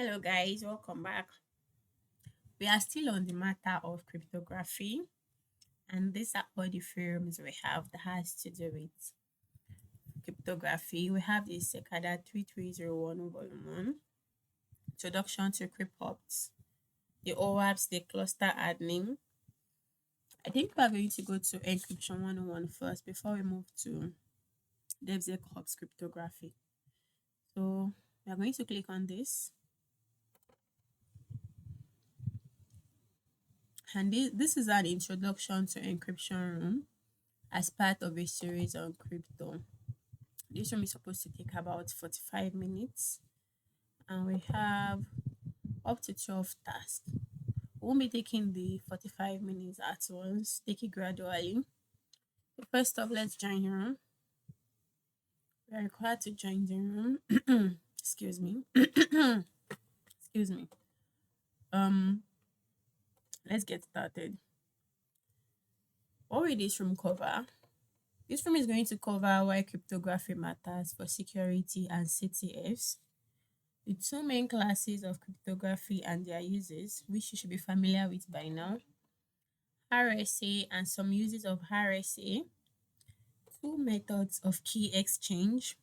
Hello, guys, welcome back. We are still on the matter of cryptography, and these are all the firms we have that has to do with cryptography. We have the Secada 3301 Volume 1, Introduction to Cryptops, the OWASP, the cluster admin. I think we are going to go to Encryption 101 first before we move to DevSecOps cryptography. So we are going to click on this, and this is an introduction to encryption room as part of a series on crypto. This room is supposed to take about 45 minutes, and we have up to 12 tasks. We won't be taking the 45 minutes at once, take it gradually. So first off, let's join the room. We are required to join the room. Excuse me. Excuse me. Um, let's get started. What will this room cover? This room is going to cover why cryptography matters for security and CTFs, the two main classes of cryptography and their uses, which you should be familiar with by now, RSA and some uses of RSA, two methods of key exchange,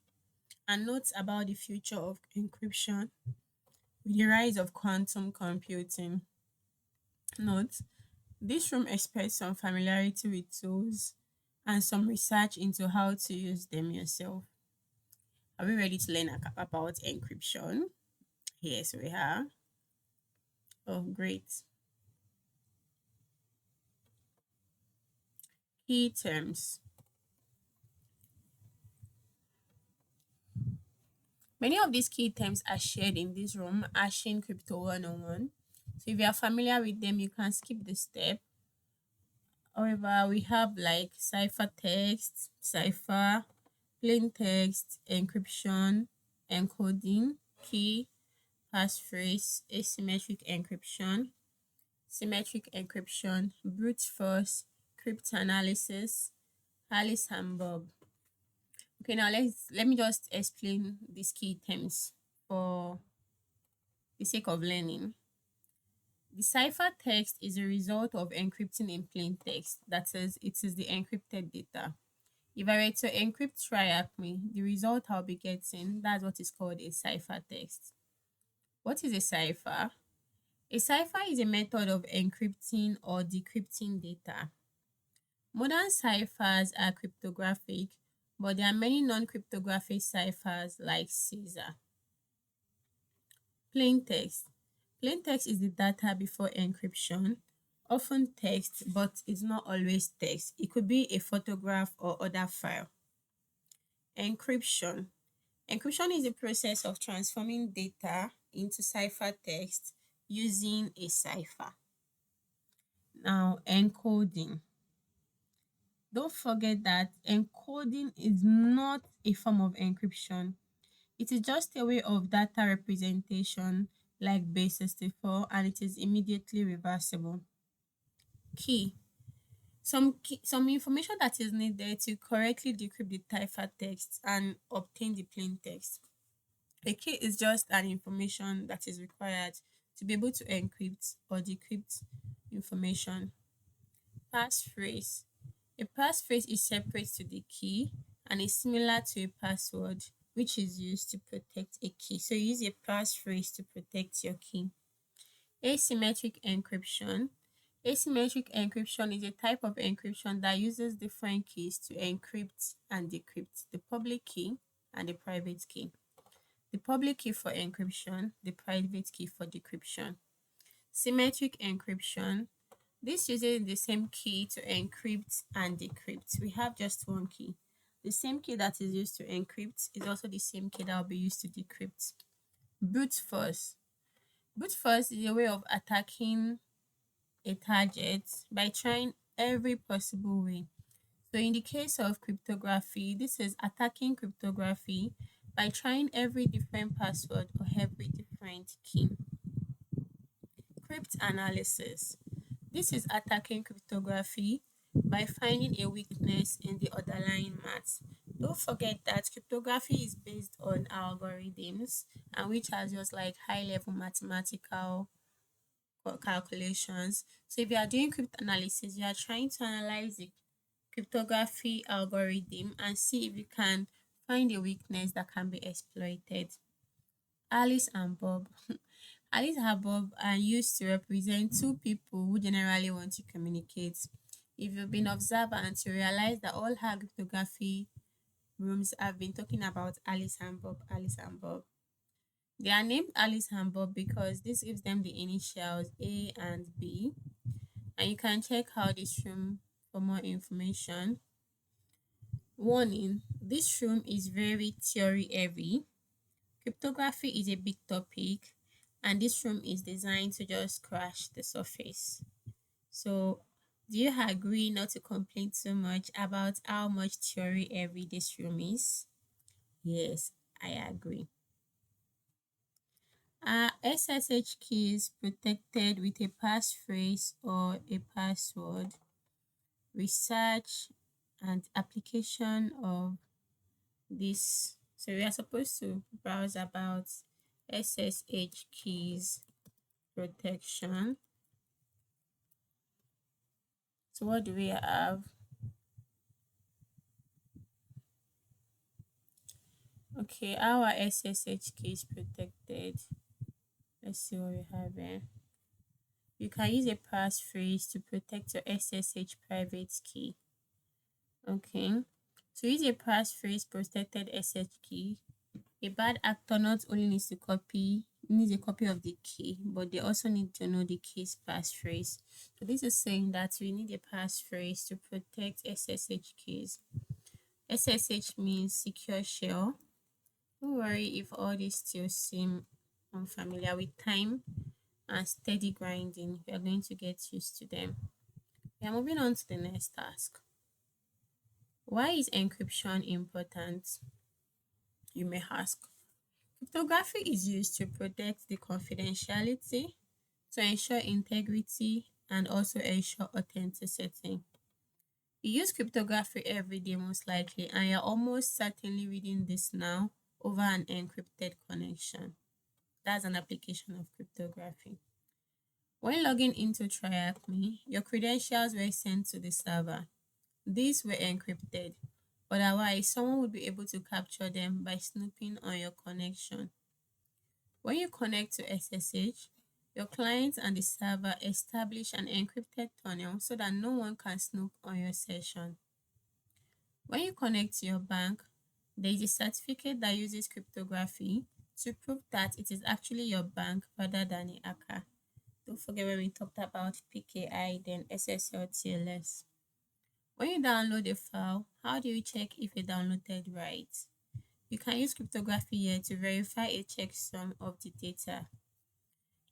and notes about the future of encryption with the rise of quantum computing. Note, this room expects some familiarity with tools and some research into how to use them yourself. Are we ready to learn about encryption? Yes, we are. Oh, great. Key terms. Many of these key terms are shared in this room, Ashin Crypto 101. So if you are familiar with them, you can skip this step. However, we have like ciphertext, cipher, plain text, encryption, encoding, key, passphrase, asymmetric encryption, symmetric encryption, brute force, cryptanalysis, Alice and Bob. Okay, now let me just explain these key terms for the sake of learning. The ciphertext is a result of encrypting in plain text. That is, it is the encrypted data. If I were to encrypt TryHackMe, the result I'll be getting, that's what is called a ciphertext. What is a cipher? A cipher is a method of encrypting or decrypting data. Modern ciphers are cryptographic, but there are many non-cryptographic ciphers like Caesar. Plain text. Plain text is the data before encryption, often text, but it's not always text. It could be a photograph or other file. Encryption. Encryption is the process of transforming data into ciphertext using a cipher. Now, encoding. Don't forget that encoding is not a form of encryption. It is just a way of data representation like base 64, and it is immediately reversible. Key. Some information that is needed to correctly decrypt the ciphertext and obtain the plain text. A key is just an information that is required to be able to encrypt or decrypt information. Passphrase. A passphrase is separate to the key and is similar to a password, which is used to protect a key. So you use a passphrase to protect your key. Asymmetric encryption. Asymmetric encryption is a type of encryption that uses different keys to encrypt and decrypt the public key and the private key. The public key for encryption, the private key for decryption. Symmetric encryption. This uses the same key to encrypt and decrypt. We have just one key. The same key that is used to encrypt is also the same key that will be used to decrypt. Brute force. Brute force is a way of attacking a target by trying every possible way. So in the case of cryptography, this is attacking cryptography by trying every different password or every different key. Cryptanalysis. This is attacking cryptography by finding a weakness in the underlying math. Don't forget that cryptography is based on algorithms and which has just like high level mathematical calculations. So if you are doing crypto analysis, you are trying to analyze the cryptography algorithm and see if you can find a weakness that can be exploited. Alice and Bob. Alice and Bob are used to represent two people who generally want to communicate. If you've been observant, you realize that all her cryptography rooms have been talking about Alice and Bob, Alice and Bob. They are named Alice and Bob because this gives them the initials A and B. And you can check out this room for more information. Warning, this room is very theory heavy. Cryptography is a big topic, and this room is designed to just crash the surface. So, do you agree not to complain too much about how much theory heavy this room is? Yes, I agree. Are SSH keys protected with a passphrase or a password? Research and application of this. So we are supposed to browse about SSH keys protection. So what do we have? Okay, our SSH keys protected. Let's see what we have here. You can use a passphrase to protect your SSH private key. Okay. To use a passphrase protected SSH key, a bad actor not only needs a copy of the key, but they also need to know the key's passphrase. So this is saying that we need a passphrase to protect SSH keys. SSH means secure shell. Don't worry if all these still seem unfamiliar. With time and steady grinding, we are going to get used to them. We are moving on to the next task. Why is encryption important? You may ask. Cryptography is used to protect the confidentiality, to ensure integrity, and also ensure authenticity. You use cryptography every day, most likely, and you're almost certainly reading this now over an encrypted connection. That's an application of cryptography. When logging into TryHackMe, your credentials were sent to the server. These were encrypted. Otherwise, someone would be able to capture them by snooping on your connection. When you connect to SSH, your client and the server establish an encrypted tunnel so that no one can snoop on your session. When you connect to your bank, there is a certificate that uses cryptography to prove that it is actually your bank rather than a hacker. Don't forget when we talked about PKI, then SSL TLS. When you download a file, how do you check if it downloaded right? You can use cryptography here to verify a checksum of the data.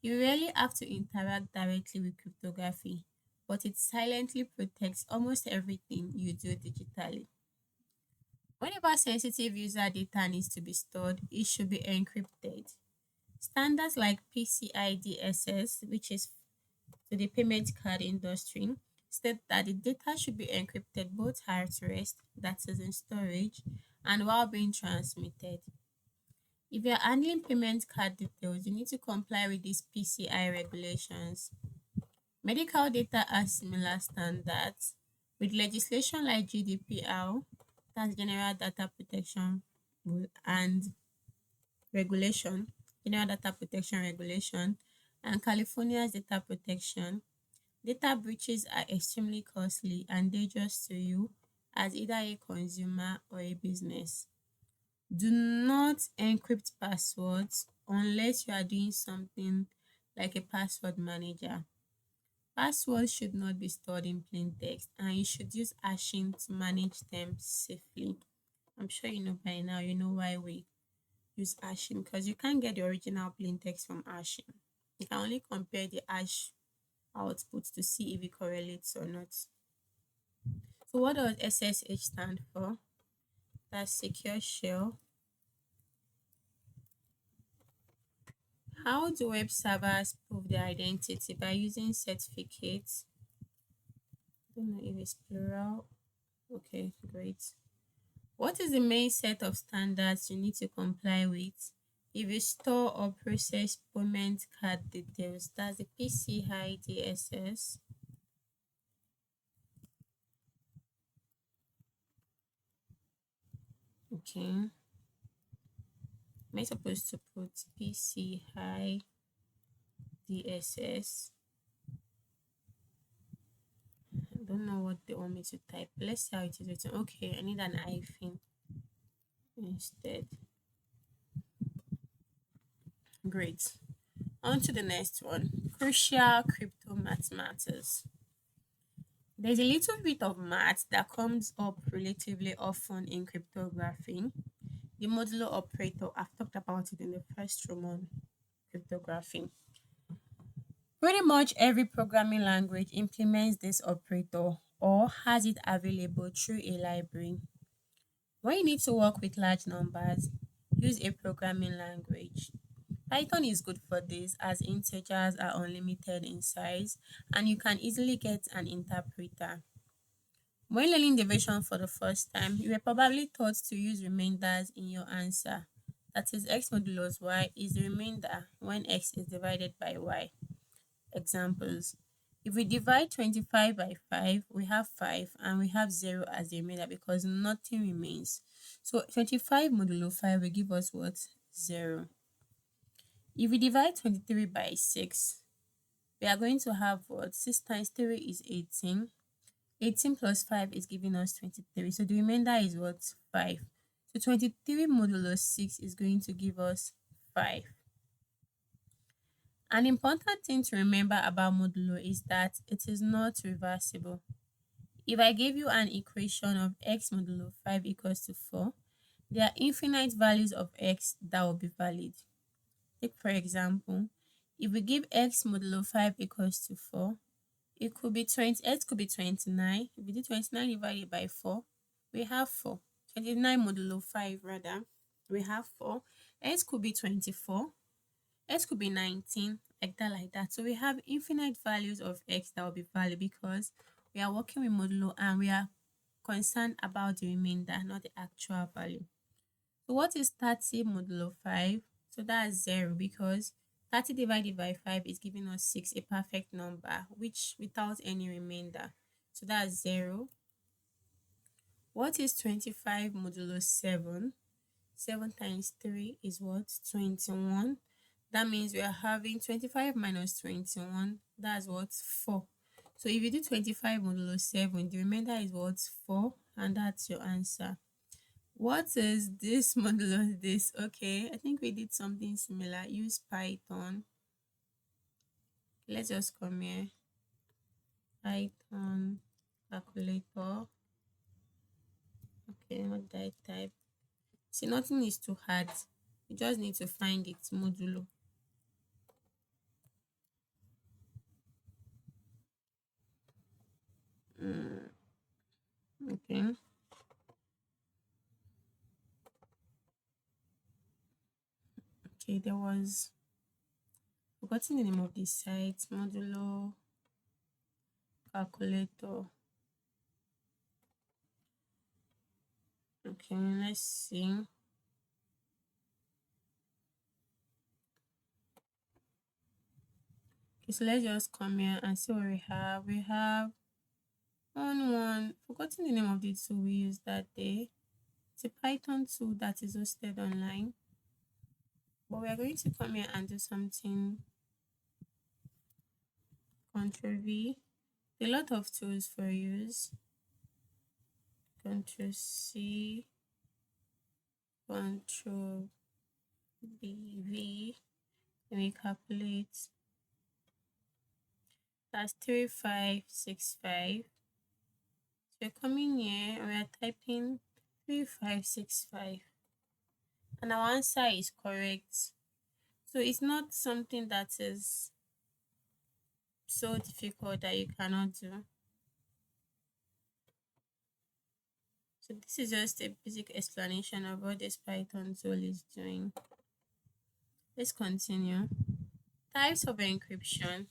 You rarely have to interact directly with cryptography, but it silently protects almost everything you do digitally. Whenever sensitive user data needs to be stored, it should be encrypted. Standards like PCI DSS, which is to the payment card industry, state that the data should be encrypted both at rest, that is in storage, and while being transmitted. If you're handling payment card details, you need to comply with these PCI regulations. Medical data has similar standards, with legislation like GDPR, that's General Data Protection and Regulation, General Data Protection Regulation, and California's Data Protection. Data breaches are extremely costly and dangerous to you as either a consumer or a business. Do not encrypt passwords unless you are doing something like a password manager. Passwords should not be stored in plain text and you should use hashing to manage them safely. I'm sure you know by now, you know why we use hashing because you can't get the original plain text from hashing. You can only compare the hash output to see if it correlates or not. So what does SSH stand for? That's secure shell. How do web servers prove their identity? By using certificates. I don't know if it's plural. Okay, great. What is the main set of standards you need to comply with if you store or process payment card details? That's the PCI DSS. Okay. Am I supposed to put PCI DSS? I don't know what they want me to type. Let's see how it is written. Okay, I need an hyphen instead. Great. On to the next one. Crucial crypto math matters. There's a little bit of math that comes up relatively often in cryptography. The modulo operator, I've talked about it in the first room on cryptography. Pretty much every programming language implements this operator or has it available through a library. When you need to work with large numbers, use a programming language. Python is good for this as integers are unlimited in size and you can easily get an interpreter. When learning division for the first time, you were probably taught to use remainders in your answer. That is, x modulus y is the remainder when x is divided by y. Examples. If we divide 25 by 5, we have 5 and we have 0 as the remainder because nothing remains. So 25 modulo 5 will give us what? 0. If we divide 23 by 6, we are going to have what? 6 times 3 is 18. 18 plus 5 is giving us 23. So the remainder is what? 5. So 23 modulo 6 is going to give us 5. An important thing to remember about modulo is that it is not reversible. If I gave you an equation of x modulo 5 equals to 4, there are infinite values of x that will be valid. Take for example, if we give x modulo 5 equals to 4, it could be 20, x could be 29. If we do 29 divided by 4, we have 4. 29 modulo 5 rather, we have 4. X could be 24. X could be 19, like that. So we have infinite values of x that will be valid because we are working with modulo and we are concerned about the remainder, not the actual value. So what is 30 modulo 5? So that's 0 because 30 divided by 5 is giving us 6, a perfect number, which without any remainder. So that's 0. What is 25 modulo 7? 7 times 3 is what? 21. That means we are having 25 minus 21. That's what? 4. So if you do 25 modulo 7, the remainder is what? 4. And that's your answer. What is this modulo this? Okay, I think we did something similar. Use Python. Let's just come here. Python calculator. Okay, what did I type? See, nothing is too hard. You just need to find its modulo. Okay. Okay, there was forgotten the name of this site. Modulo calculator. Okay, let's see. Okay, so let's just come here and see what we have. We have one forgotten the name of the tool we used that day. It's a Python tool that is hosted online. But we are going to come here and do something. Ctrl V. A lot of tools for use. Ctrl C. Ctrl V. Let me calculate. That's 3565. So we're coming here and we are typing 3565. And our answer is correct. So it's not something that is so difficult that you cannot do. So this is just a basic explanation of what this Python tool is doing. Let's continue. Types of encryption.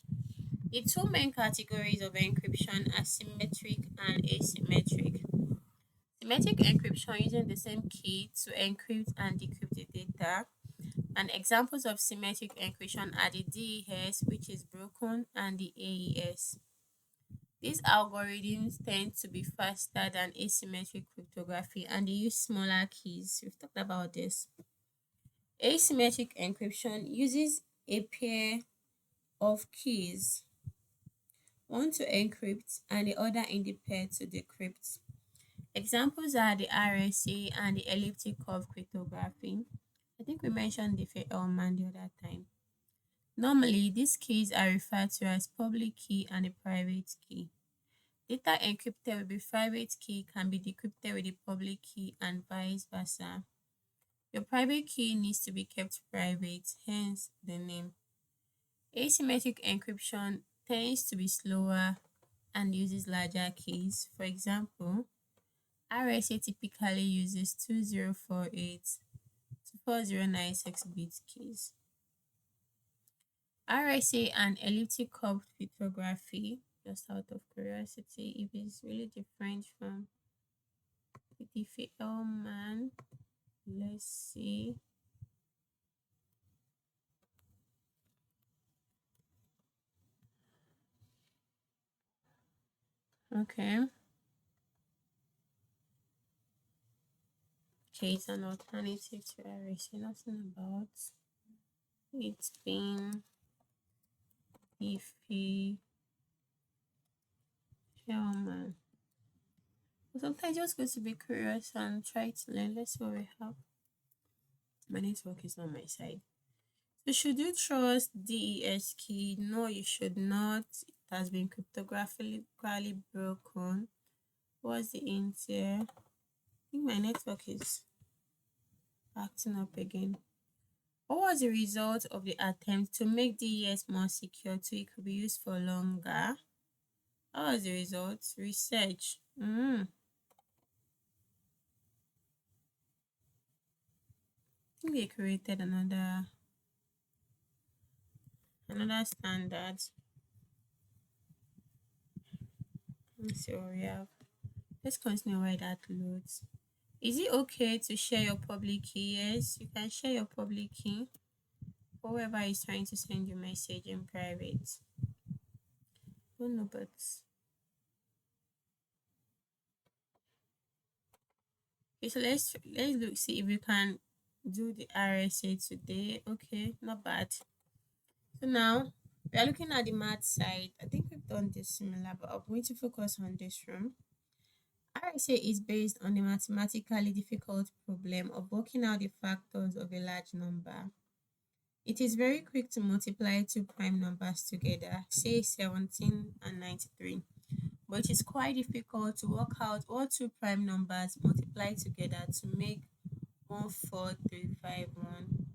The two main categories of encryption are symmetric and asymmetric. Symmetric encryption using the same key to encrypt and decrypt the data. And examples of symmetric encryption are the DES, which is broken, and the AES. These algorithms tend to be faster than asymmetric cryptography and they use smaller keys. We've talked about this. Asymmetric encryption uses a pair of keys, one to encrypt and the other in the pair to decrypt. Examples are the RSA and the elliptic curve cryptography. I think we mentioned the Feldman the other time. Normally, these keys are referred to as public key and a private key. Data encrypted with the private key can be decrypted with the public key and vice versa. Your private key needs to be kept private, hence the name. Asymmetric encryption tends to be slower and uses larger keys. For example, RSA typically uses 2048 to 4096 bit keys. RSA and elliptic curve cryptography, just out of curiosity, if it's really different from the Feldman. Let's see. Okay. Okay, it's an alternative to RSA. Nothing about it being the Feldman. But sometimes just go to be curious and try to learn. Let's see what we have. My network is on my side. So should you trust DES key? No, you should not. It has been cryptographically broken. What's the int here? I think my network is acting up again. What was the result of the attempt to make DES more secure so it could be used for longer? What was the result? Research. I think they created another standard. Let's see what we have. Let's continue while that loads. Is it okay to share your public key? Yes, you can share your public key. Whoever is trying to send you message in private. Don't know, but okay, so let's look see if we can do the RSA today. Okay, not bad. So now we are looking at the math side. I think we've done this similar, but I'm going to focus on this room. RSA is based on the mathematically difficult problem of working out the factors of a large number. It is very quick to multiply two prime numbers together, say 17 and 93, but it is quite difficult to work out what two prime numbers multiply together to make 14351.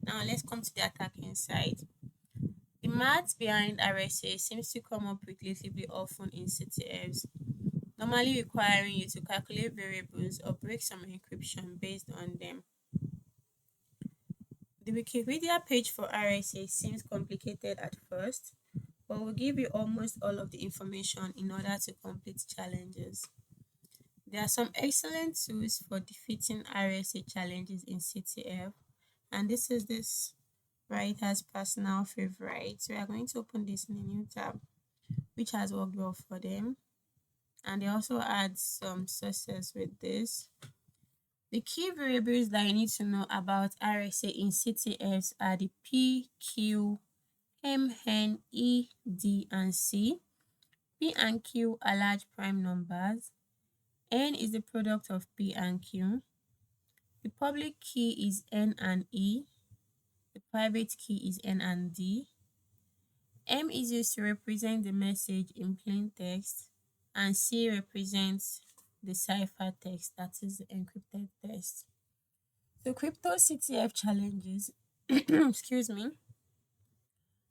Now let's come to the attacking side. The math behind RSA seems to come up relatively often in CTFs, normally requiring you to calculate variables or break some encryption based on them. The Wikipedia page for RSA seems complicated at first, but will give you almost all of the information in order to complete challenges. There are some excellent tools for defeating RSA challenges in CTF, and this is this writer's personal favorite. So we are going to open this in a new tab, which has worked well for them. And they also add some sources with this. The key variables that you need to know about RSA in CTFs are the P, Q, M, N, E, D, and C. P and Q are large prime numbers. N is the product of P and Q. The public key is N and E. The private key is N and D. M is used to represent the message in plain text, and C represents the cipher text, that is the encrypted text. So crypto CTF challenges, excuse me,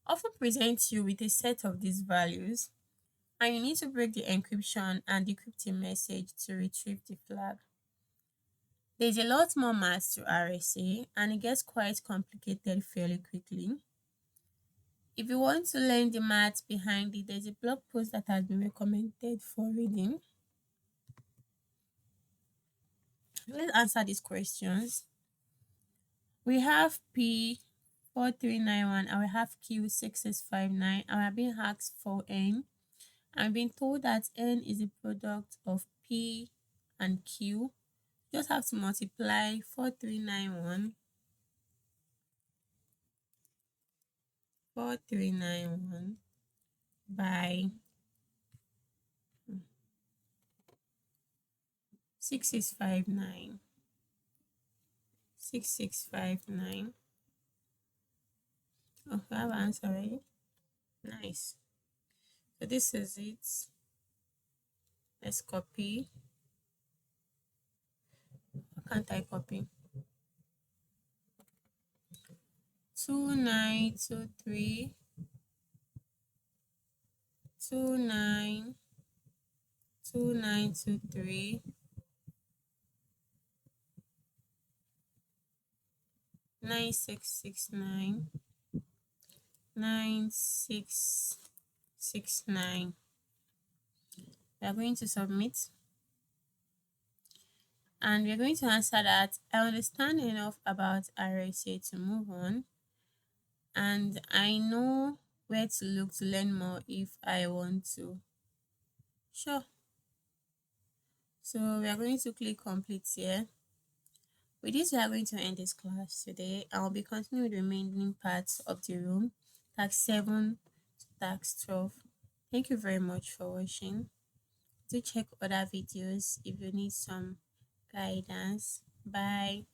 often present you with a set of these values, and you need to break the encryption and decrypt a message to retrieve the flag. There's a lot more maths to RSA, and it gets quite complicated fairly quickly. If you want to learn the maths behind it, there's a blog post that has been recommended for reading. Let's answer these questions. We have P 4391 and we have Q 6659 and we're being asked for N. I'm being told that N is the product of P and Q. You just have to multiply 4391 by 6659. 6659. Oh, I have an answer already. Nice. So this is it. Let's copy. How can't I copy? 2923 2923 9669 9669. We are going to submit and we are going to answer that I understand enough about RSA to move on, and I know where to look to learn more if I want to. Sure. So we are going to click complete here. With this, we are going to end this class today. I will be continuing with the remaining parts of the room, task 7 to task 12. Thank you very much for watching. Do check other videos if you need some guidance. Bye.